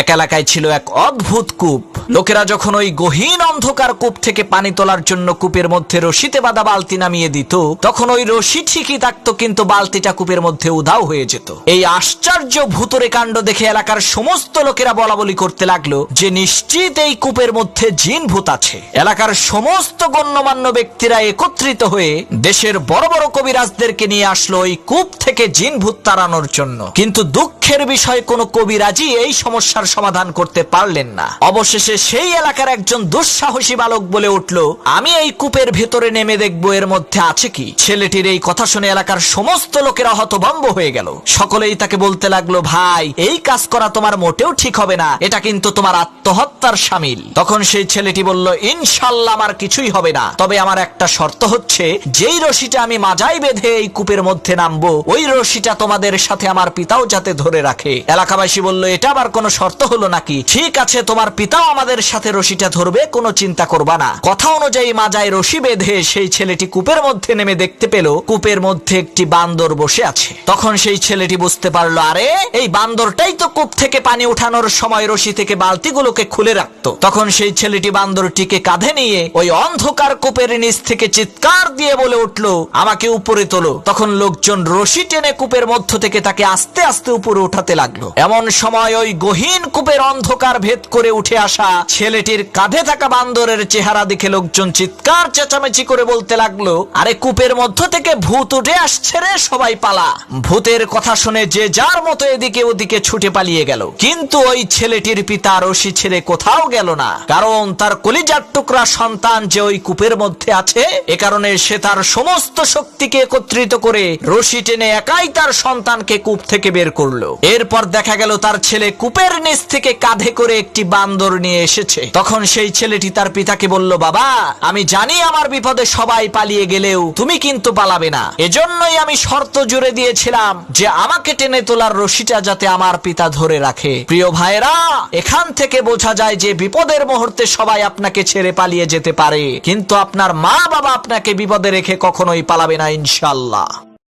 এক এলাকায় ছিল এক অদ্ভুত কূপ। লোকেরা যখন ওই গহীন অন্ধকার কূপ থেকে পানি তোলার জন্য কূপের মধ্যে রশিতে বাঁধা বালতি নামিয়ে দিত, তখন ওই রশি ঠিকই থাকতো, কিন্তু বালতিটা কূপের মধ্যে উধাও হয়ে যেত। এই আশ্চর্য ভুতুরে কাণ্ড দেখে এলাকার সমস্ত লোকেরা বলাবলি করতে লাগলো যে নিশ্চিত এই কূপের মধ্যে জিন ভূত আছে। এলাকার সমস্ত গণ্যমান্য ব্যক্তিরা একত্রিত হয়ে দেশের বড় বড় কবিরাজদেরকে নিয়ে আসলো ওই কূপ থেকে জিন ভূত তাড়ানোর জন্য। কিন্তু দুঃখের বিষয়, কোনো কবিরাজই এই সমস্যার সমাধান করতে পারলেন না। অবশেষে সেই এলাকার একজন দুঃসাহসী বালক বলে উঠল, আমি এই কূপের ভেতরে নেমে দেখবো এর মধ্যে আছে কি। ছেলেটির এই কথা শুনে এলাকার সমস্ত লোকেরা হতভম্ব হয়ে গেল। সকলেই তাকে বলতে লাগলো, ভাই এই কাজ করা তোমার মোটেও ঠিক হবে না, এটা কিন্তু তোমার আত্মহত্যার শামিল। তখন সেই ছেলেটি বলল, ইনশাল্লাহ আমার কিছুই হবে না, তবে আমার একটা শর্ত হচ্ছে, যেই রশিটা আমি মাজায় বেঁধে এই কূপের মধ্যে নামবো, ওই রশিটা তোমাদের সাথে আমার পিতাও যাতে ধরে রাখে। এলাকাবাসী বলল, এটা আবার কোনো শর্ত হলো নাকি? ঠিক আছে, তোমার পিতাও আমাদের সাথে রশিটা ধরবে, কোনো চিন্তা করবা না। কথা অনুযায়ী মাজায় রশি বেঁধে সেই ছেলেটি কূপের মধ্যে নেমে দেখতে পেল কূপের মধ্যে একটি বান্দর বসে আছে। তখন সেই ছেলেটি বুঝতে পারলো, আরে এই বান্দরটাই তো কূপ থেকে পানি উঠানোর সময় রশি থেকে বালতিগুলোকে খুলে রাখতো। তখন সেই ছেলেটি বান্দরটিকে কাঁধে নিয়ে ওই অন্ধকার কূপের নিচ থেকে চিৎকার দিয়ে বলে উঠলো, আমাকে উপরে তোলো। তখন লোকজন রশি টেনে কূপের মধ্য থেকে তাকে আস্তে আস্তে উপরে উঠাতে লাগলো। এমন সময় ওই গহীন কূপের অন্ধকার ভেদ করে উঠে আসা ছেলেটির কাঁধে থাকা বান্দরের চেহারা দেখে লোকজন চিৎকার চেঁচামেচি করে বলতে লাগলো, আরে কূপের মধ্য থেকে ভূত উঠে আসছে রে, সবাই পালা। ভূতের কথা শুনে যে যার মতো এদিকে ওদিকে ছুটে পালিয়ে গেল। কিন্তু ওই ছেলেটির পিতা রশি ছেড়ে কোথাও গেল না, কারণ তার কলিজার টুকরা সন্তান যে ওই কূপের মধ্যে আছে, এ কারণে সে তার সমস্ত শক্তিকে একত্রিত করে রশি টেনে একাই তার সন্তানকে কূপ থেকে বের করলো। এরপর দেখা গেল তার ছেলে কূপের নিচ থেকে কাঁধে করে একটি বান্দর নিয়ে এসেছে। তখন সেই ছেলেটি তার পিতাকে বলল, বাবা আমি জানি আমার বিপদে সবাই পালিয়ে গেলেও তুমি কিন্তু পালাবে না, এজন্যই আমি শর্ত জুড়ে দিয়েছিলাম যে আমাকে টেনে তোলার রশিটা যাতে আমার পিতা ধরে রাখে। প্রিয় ভাইরা, এখান থেকে বোঝা যায় যে বিপদের মুহূর্তে সবাই আপনাকে ছেড়ে পালিয়ে যেতে পারে, কিন্তু আপনার মা বাবা আপনাকে বিপদে রেখে কখনোই পালাবে না ইনশাআল্লাহ।